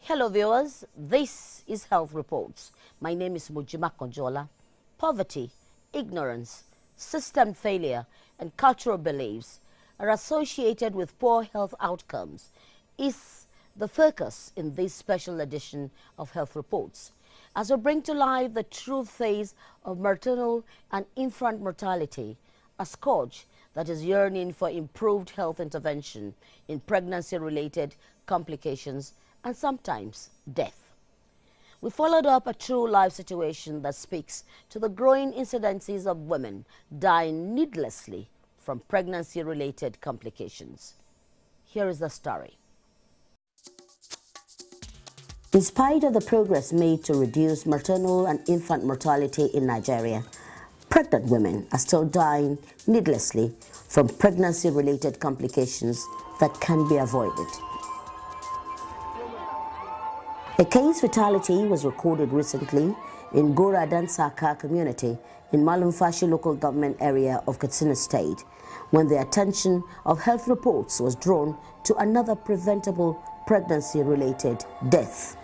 Hello viewers, this is Health Reports. My name is Mujima Konjola. Poverty, ignorance, system failure, and cultural beliefs are associated with poor health outcomes is the focus in this special edition of Health Reports, as we bring to life the true face of maternal and infant mortality, a scourge that is yearning for improved health intervention in pregnancy-related complications and sometimes death. We followed up a true life situation that speaks to the growing incidences of women dying needlessly from pregnancy-related complications. Here is the story. In spite of the progress made to reduce maternal and infant mortality in Nigeria, pregnant women are still dying needlessly from pregnancy-related complications that can be avoided. A case fatality was recorded recently in Goradan Saka community in Malumfashi local government area of Katsina State, when the attention of Health Reports was drawn to another preventable pregnancy-related death.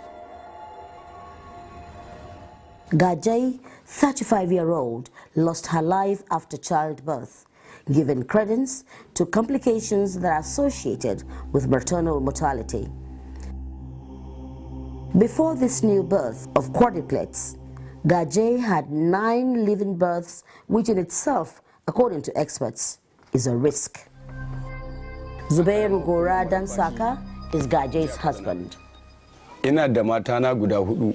GAJE, 35-year-old, lost her life after childbirth, giving credence to complications that are associated with maternal mortality. Before this new birth of quadruplets, GAJE had 9 living births, which in itself, according to experts, is a risk. Zubairu Goradan Saka is GAJE's husband. Ina da matana guda hudu.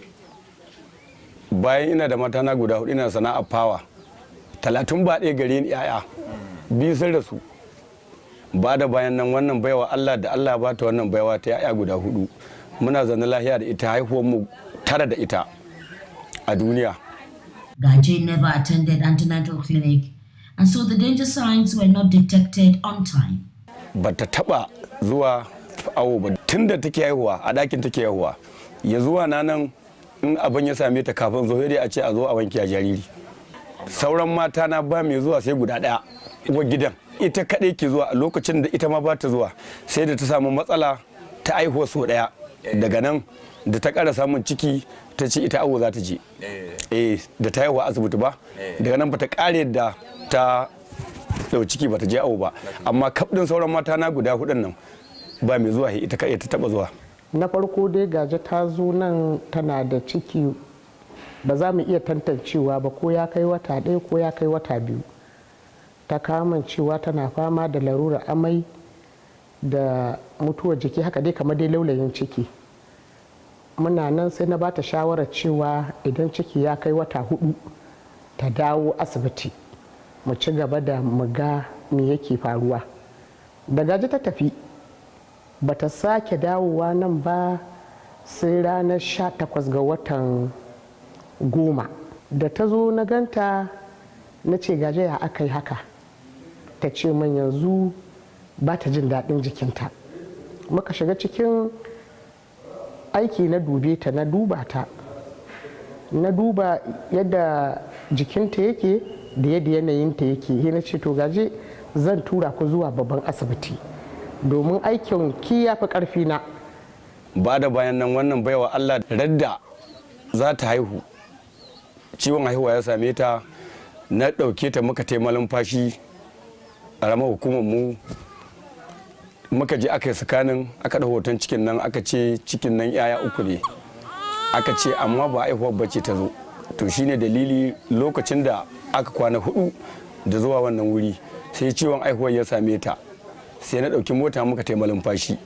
Bayan ina da matana guda hudu ina sana'a power. 30 ba ɗaya gare ni yaya. Biyu sun rasu. Ba da bayan nan wannan baiwa Allah da Allah ba ta wannan baiwa ta yaya guda hudu. Muna zaune lafiya da ita, haihuwar mu tare da ita a duniya. GAJE never attended antenatal clinic, and so the danger signs were not detected on time. Bata taba zuwa awo ba tunda take haihuwa a dakin take haihuwa. Ya zuwa nan in abin ya same ta kafin zo dai a ce a zo a wanke a jariri. Sauran mata na ba mai zuwa sai guda daya uwar gidan. Ita kadai ke zuwa a lokacin da ita ma ba ta zuwa, sai da ta samu matsala ta haihuwa so daya. Daga nan da ta ƙara samun ciki ta ce ita awo za ta je da ta haihuwa asibiti ba, daga nan ba ta ƙare da ta ɗau ciki ba ta je awo ba, amma kafin sauran mata na guda hudun nan ba mai zuwa ita kaɗai ta taɓa zuwa. Na farko dai GAJE ta zo nan tana da ciki, ba za mu iya tantancewa ba ko ya kai wata ɗaya ko ya kai wata biyu. Ta kama cewa tana fama da larurar amai da mutuwar jiki, haka dai kamar dai laulayin ciki. Muna nan sai na bata shawarar cewa idan ciki ya kai wata 4 ta dawo asibiti mu ci gaba da mu ga me yake faruwa. Da GAJE ta tafi bata sake dawowa nan ba sai ranar 18 ga watan 10 da ta zo na ganta na ce GAJE ya aka yi haka, ta ce min yanzu ba ta jin daɗin jikinta. Muka shiga cikin aiki na dube ta, na duba ta, na duba yadda jikinta yake da yadda yanayinta yake. Na ce to GAJE zan tura ku zuwa babban asibiti domin aikin ki ya fi ƙarfi na. Ba da bayan nan wannan baiwa Allah radda za ta haihu, ciwon haihuwa ya same ta, na ɗauke ta muka taimalin fashi a ramar hukumar mu. Muka je aka yi sakanin, aka da hoton cikin nan, aka ce cikin nan yaya 3 ne, aka ce amma ba haihuwar bace ta zo. To shine dalili lokacin da aka kwana 4 da zuwa wannan wuri sai ciwon haihuwar ya same ta, sai na ɗauki mota muka tai malumfashi.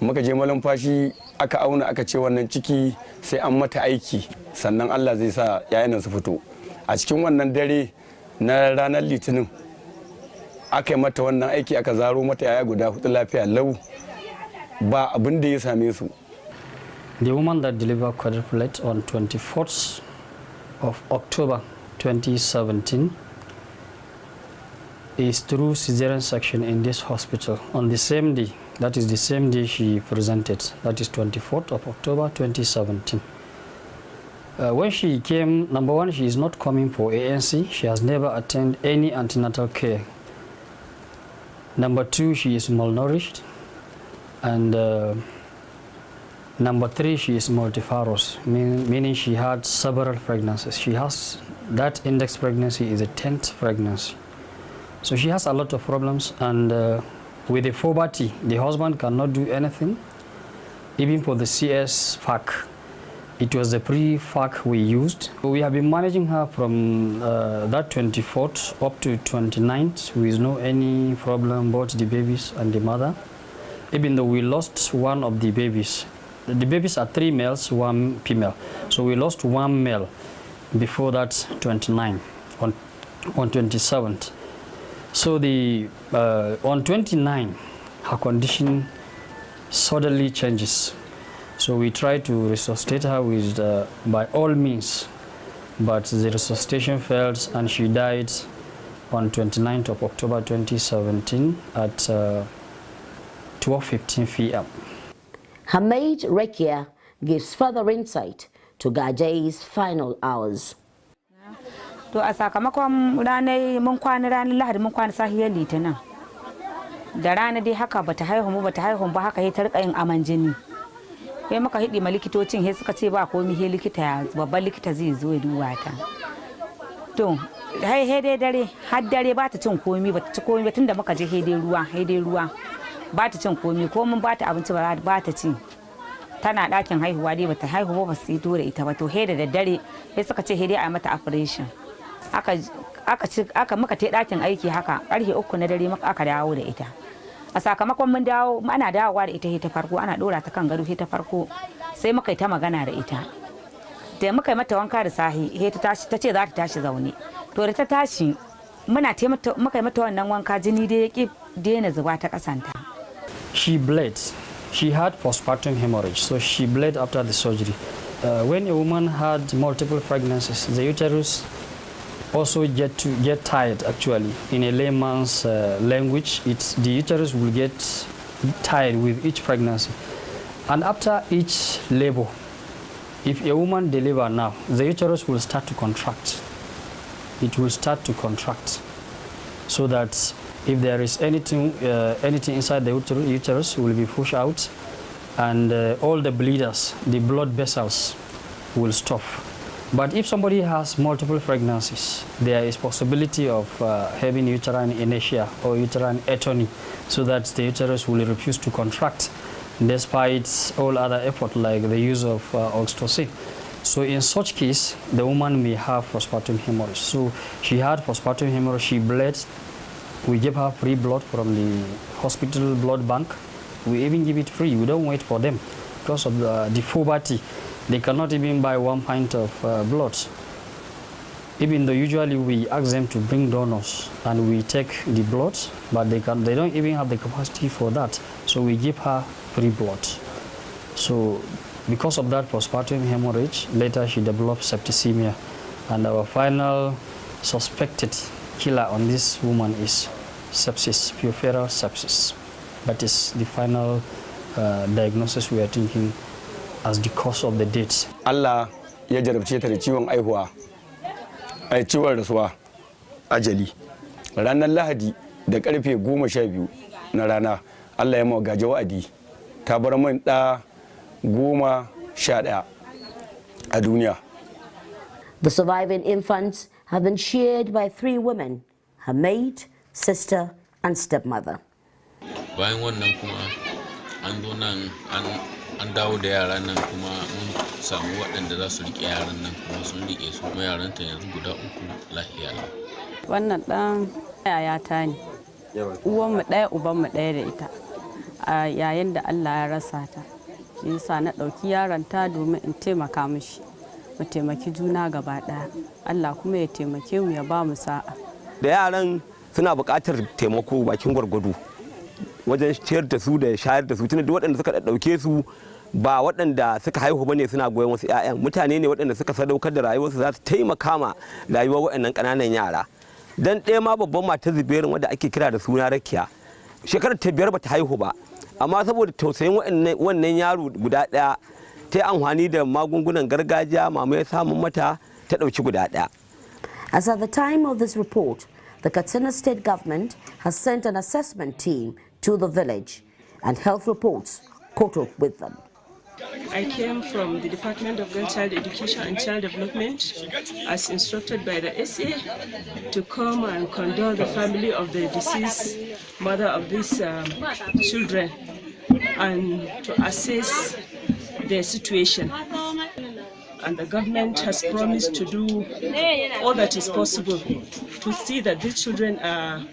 Muka je malumfashi aka auna, aka ce wannan ciki sai an mata aiki sannan Allah zai sa yayan su fito. A cikin wannan dare na ranar Litinin aka yi mata wannan aiki, aka zaro mata yaya guda 4 lafiya lau, ba abin da ya same su. The woman that delivered quadruplet on 24th of October 2017 is through cesarean section in this hospital on the same day. That is the same day she presented. That is 24th of October 2017. When she came, number one, she is not coming for ANC. She has never attended any antenatal care. Number two, she is malnourished. And Number 3, she is multiparous, meaning she had several pregnancies. She has that index pregnancy is a 10th pregnancy. So she has a lot of problems, and with the poverty, the husband cannot do anything. Even for the CS pack, it was the pre-pack we used. We have been managing her from that 24th up to 29th with no any problem, both the babies and the mother. Even though we lost one of the babies. The babies are 3 males, 1 female. So we lost 1 male before that 29, on 27th. So the on 29, her condition suddenly changes. So we try to resuscitate her with by all means, but the resuscitation failed and she died on 29th of October 2017 at 12:15 p.m. Her maid, Rekia, gives further insight to GAJE's final hours. To a sakamakon ranar mun kwana ranar Lahadi mun kwana sahiyar Litinin. Da rana dai haka bata haihu ba haka ta rika yin aman jini. Sai muka hidi ma likitocin sai suka ce ba komai he likita babban likita zai zo ya duba ta. To dai dare har dare ba ta cin komai bata ci komai tunda muka je dai ruwa. Ba ta cin komai ko mun ba ta abinci ba ta ci. Tana ɗakin haihuwa dai bata haihu ba su dore ita ba to da daddare sai suka ce dai a mata operation. Aka muka tai ɗakin aiki haka ƙarfe 3 na dare muka aka dawo da ita. A sakamakon mun dawo ana dawowa da ita ta farko ana dora ta kan gado ta farko sai muka yi ta magana da ita. Da muka yi mata wanka da sahi ta tashi ta ce za ta tashi zaune. To da ta tashi muka yi mata wannan wanka jini dai ya ki daina zuba ta kasanta. She bled. She had postpartum hemorrhage, so she bled after the surgery. When a woman had multiple pregnancies, the uterus also get tired. Actually, in a layman's language, the uterus will get tired with each pregnancy, and after each labor, if a woman delivers now, the uterus will start to contract. It will start to contract, so that if there is anything inside the uterus will be pushed out, and all the bleeders, the blood vessels, will stop. But if somebody has multiple pregnancies, there is possibility of having uterine inertia or uterine atony, so that the uterus will refuse to contract despite all other effort like the use of oxytocin. So in such case, the woman may have postpartum hemorrhage. So she had postpartum hemorrhage, she bled. We give her free blood from the hospital blood bank. We even give it free. We don't wait for them because of the poverty. They cannot even buy 1 pint of blood. Even though usually we ask them to bring donors and we take the blood, but they don't even have the capacity for that. So we give her free blood. So because of that postpartum hemorrhage, later she developed septicemia, and our final suspected killer on this woman is sepsis, puerperal sepsis. That is the final diagnosis we are thinking as the cause of the death. Allah ya jarabce ta da ciwon aihuwa, ciwon rasuwa, ajali. Ranar Lahadi da karfe 12 na rana, Allah ya mawa GAJE wa'adi. Ta bar min ɗa 11 a duniya. The surviving infants have been shared by 3 women, her maid, sister, and stepmother. Bayan wannan kuma an zo nan an dawo da yaran nan kuma mun samu waɗanda za su riƙe yaran nan kuma sun riƙe su kuma yaran ta yanzu guda 3 lafiya lau. Wannan ɗan yayata ne. Uwanmu ɗaya ubanmu ɗaya da ita. A yayin da Allah ya rasa ta. Shi yasa na ɗauki yaron ta domin in taimaka mishi. Mu taimaki juna gaba ɗaya. Allah kuma ya taimake mu ya ba mu sa'a. Da yaran suna buƙatar taimako bakin gwargwado wajen ciyar da su da shayar da su, tunda duk waɗanda suka ɗauke su ba waɗanda suka haihu bane suna goyon wasu 'ya'yan, mutane ne waɗanda suka sadaukar da rayuwarsu za su taimaka ma rayuwar waɗannan ƙananan yara. Dan ɗaya ma babban matar Zubairu wadda ake kira da suna Rakiya, shekarar ta 5 bata haihu ba, amma saboda tausayin wannan yaro guda ɗaya ta yi amfani da magungunan gargajiya, mama ya samu mata ta ɗauki guda ɗaya. As at the time of this report, the Katsina state government has sent an assessment team to the village, and health reports caught up with them. I came from the Department of Girl Child Education and Child Development as instructed by the SA to come and condole the family of the deceased mother of these children and to assess their situation. And the government has promised to do all that is possible to see that these children are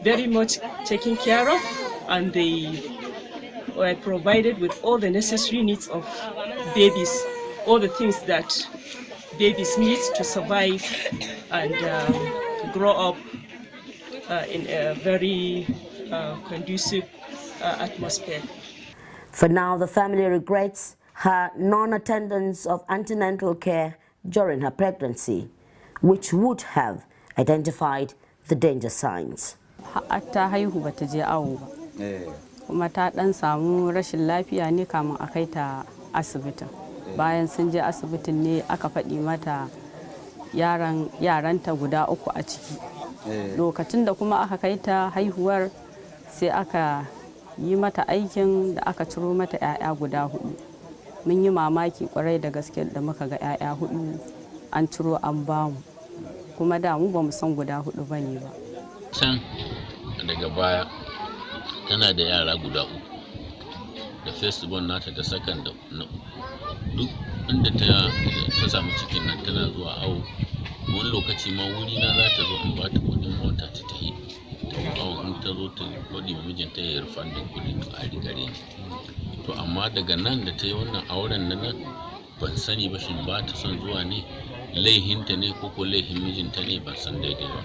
very much taken care of and they were provided with all the necessary needs of babies, all the things that babies need to survive and grow up in a very conducive atmosphere. For now, the family regrets her non-attendance of antenatal care during her pregnancy, which would have identified the danger signs. Ta haihu bata je awo ba. Kuma ta dan samu rashin lafiya ne kamun a kai ta asibitin. Bayan sun je asibitin ne aka faɗi mata yaranta guda 3 a ciki. Lokacin da kuma aka kai ta haihuwar sai aka yi mata aikin da aka ciro mata 'ya'ya guda 4. Mun yi mamaki kwarai da gaske da muka ga 'ya'ya 4 an ciro an bamu. Kuma da mu ba mu san guda 4 bane ba. Can daga baya tana da yara guda 3 da first born nata da second da duk inda ta samu cikin nan tana zuwa awo. Wani lokaci ma wuri na za ta zo in ba ta kudin mota ta tafi ta awon in ta zo ta kudi mijinta ya rufa da kudin to a rigare ni. To amma daga nan da ta yi wannan auren na nan ban sani ba shin ba ta son zuwa ne laihinta ne ko laihin mijinta ne ban san daidai ba.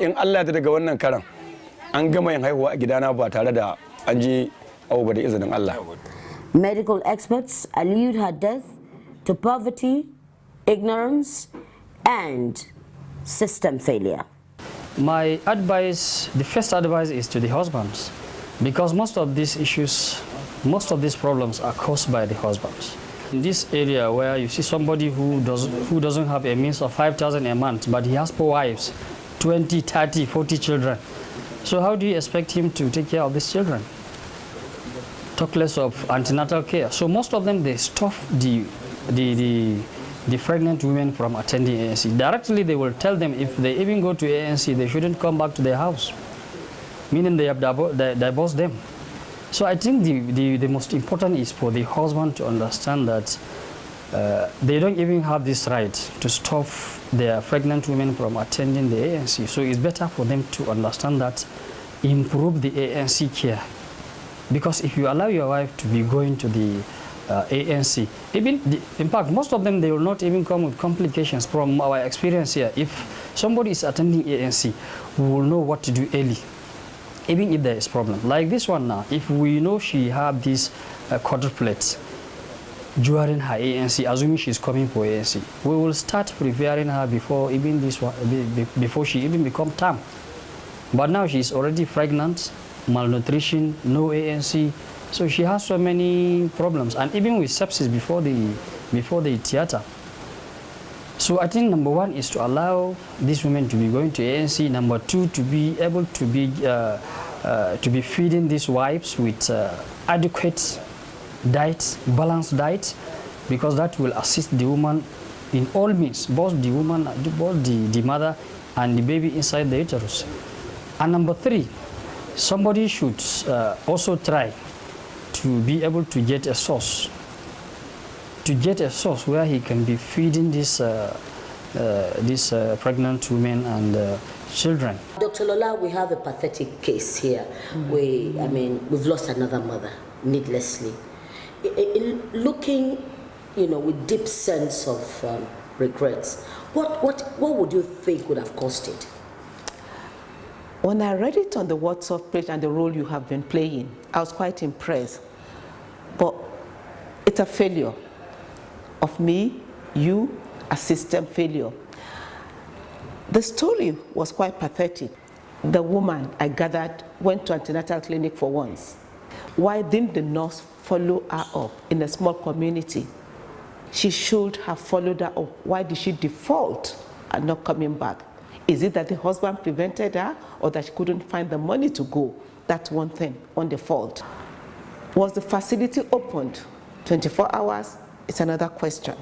In Allah ya daga wannan karan an gama yin haihuwa a gidana ba tare da an je awo ba da izinin Allah. Medical experts allude her death to poverty, ignorance, and system failure. My advice, the first advice is to the husbands, because most of these issues, most of these problems are caused by the husbands. In this area where you see somebody who doesn't have a means of 5,000 a month, but he has 4 wives, 20, 30, 40 children. So how do you expect him to take care of these children? Talk less of antenatal care. So most of them, they stop the pregnant women from attending ANC. Directly, they will tell them if they even go to ANC, they shouldn't come back to their house, meaning they have divorced them. So I think the most important is for the husband to understand that they don't even have this right to stop their pregnant women from attending the ANC. So it's better for them to understand that, improve the ANC care. Because if you allow your wife to be going to the ANC, in fact, most of them, they will not even come with complications. From our experience here, if somebody is attending ANC, we will know what to do early, even if there is problem. Like this one now, if we know she have these quadruplets during her ANC, assuming she's coming for ANC, we will start preparing her before even this one, before she even become term. But now she's already pregnant, malnutrition, no ANC, so she has so many problems, and even with sepsis before the theater. So I think number 1 is to allow these women to be going to ANC. Number 2, to be able to be feeding these wives with adequate diet, balanced diet, because that will assist the woman in all means, both the woman, both the mother and the baby inside the uterus. And number 3, somebody should also try to be able to get a source, where he can be feeding these pregnant women and children. Dr. Lola, we have a pathetic case here. We've lost another mother needlessly. Looking, with deep sense of regrets, what would you think would have caused it? When I read it on the WhatsApp page and the role you have been playing, I was quite impressed. But it's a failure of me, you, a system failure. The story was quite pathetic. The woman, I gathered, went to antenatal clinic for once. Why didn't the nurse follow her up in a small community? She should have followed her up. Why did she default and not coming back? Is it that the husband prevented her, or that she couldn't find the money to go? That's one thing, on the fault. Was the facility opened 24 hours is another question.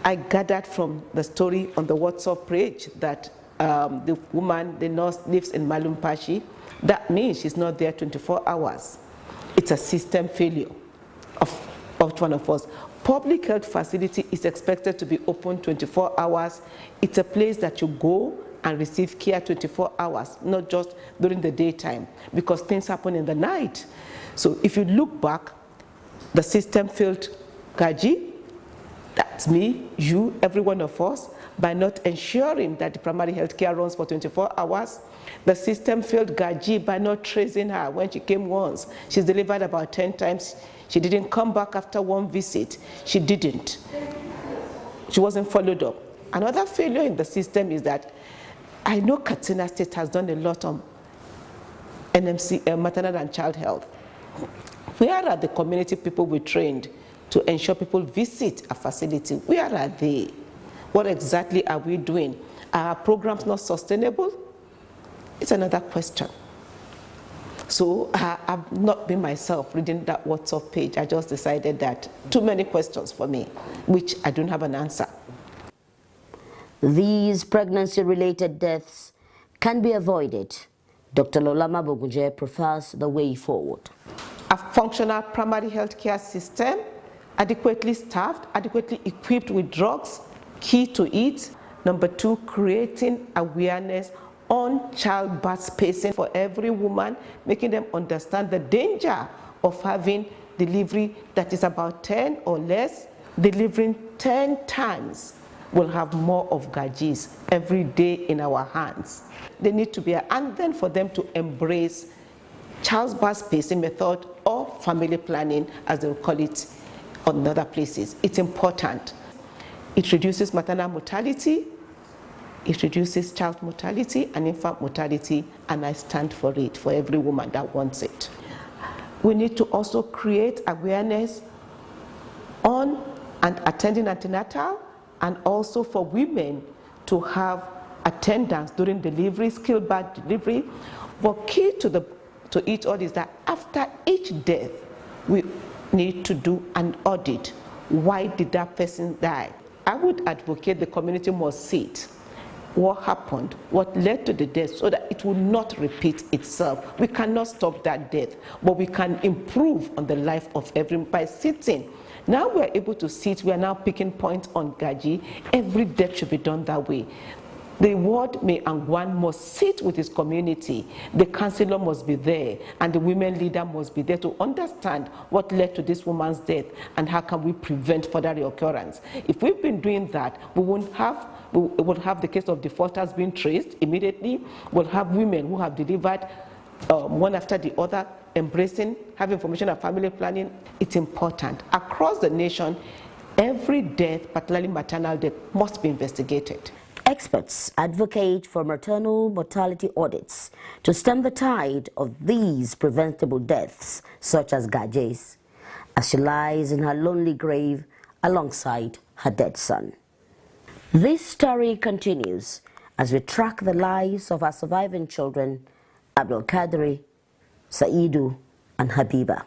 I gathered from the story on the WhatsApp page that the woman, the nurse, lives in Malumpashi. That means she's not there 24 hours. It's a system failure of one of us. Public health facility is expected to be open 24 hours. It's a place that you go and receive care 24 hours, not just during the daytime, because things happen in the night. So if you look back, the system failed GAJE, that's me, you, every one of us, by not ensuring that the primary health care runs for 24 hours. The system failed GAJE by not tracing her. When she came once, she's delivered about 10 times. She didn't come back after one visit. She didn't. She wasn't followed up. Another failure in the system is that I know Katsina State has done a lot on NMC, maternal and child health. Where are the community people we trained to ensure people visit a facility? Where are they? What exactly are we doing? Are our programs not sustainable? It's another question. So I've not been myself reading that WhatsApp page. I just decided that too many questions for me, which I don't have an answer. These pregnancy-related deaths can be avoided. Dr. Lolama Bogunje prefers the way forward. A functional primary health care system, adequately staffed, adequately equipped with drugs, key to it. Number two, creating awareness on childbirth spacing for every woman, making them understand the danger of having delivery that is about 10 or less. Delivering 10 times will have more of GAJEs every day in our hands. They need to be, and then for them to embrace childbirth spacing method or family planning, as they will call it on other places. It's important. It reduces maternal mortality, it reduces child mortality and infant mortality, and I stand for it for every woman that wants it. We need to also create awareness on and attending antenatal, and also for women to have attendance during delivery, skilled birth delivery. But key to it all is that after each death, we need to do an audit. Why did that person die? I would advocate the community must see it. What happened, what led to the death, so that it will not repeat itself. We cannot stop that death, but we can improve on the life of everyone by sitting. Now we're able to sit, we are now picking points on GAJE. Every death should be done that way. The ward may and one must sit with his community. The councillor must be there, and the women leader must be there to understand what led to this woman's death and how can we prevent further reoccurrence. If we've been doing that, we will have the case of defaulters being traced immediately. We'll have women who have delivered one after the other, embracing, have information and family planning. It's important. Across the nation, every death, particularly maternal death, must be investigated. Experts advocate for maternal mortality audits to stem the tide of these preventable deaths, such as GAJEs, as she lies in her lonely grave alongside her dead son. This story continues as we track the lives of our surviving children, Abdul Kadri, Saidu, and Habiba.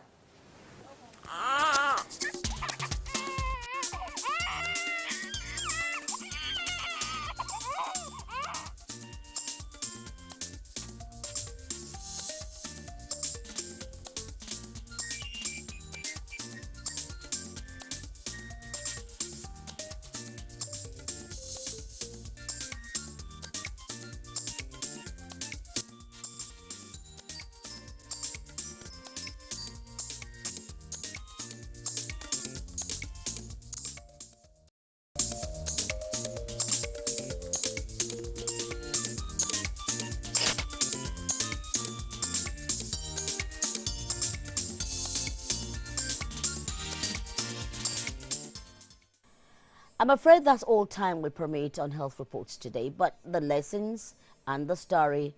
I'm afraid that's all time we permit on Health Reports today, but the lessons and the story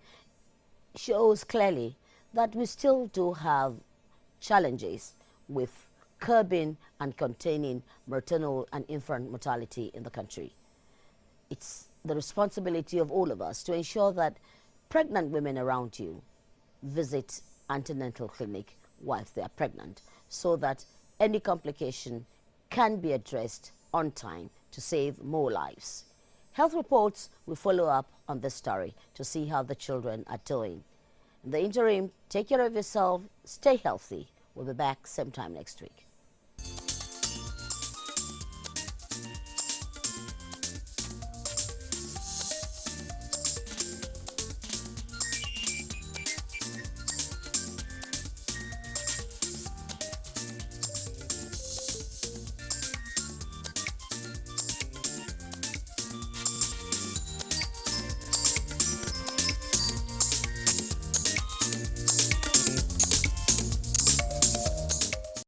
shows clearly that we still do have challenges with curbing and containing maternal and infant mortality in the country. It's the responsibility of all of us to ensure that pregnant women around you visit antenatal clinic whilst they are pregnant, so that any complication, can be addressed on time to save more lives. Health reports will follow up on this story to see how the children are doing. In the interim, take care of yourself, stay healthy. We'll be back same time next week.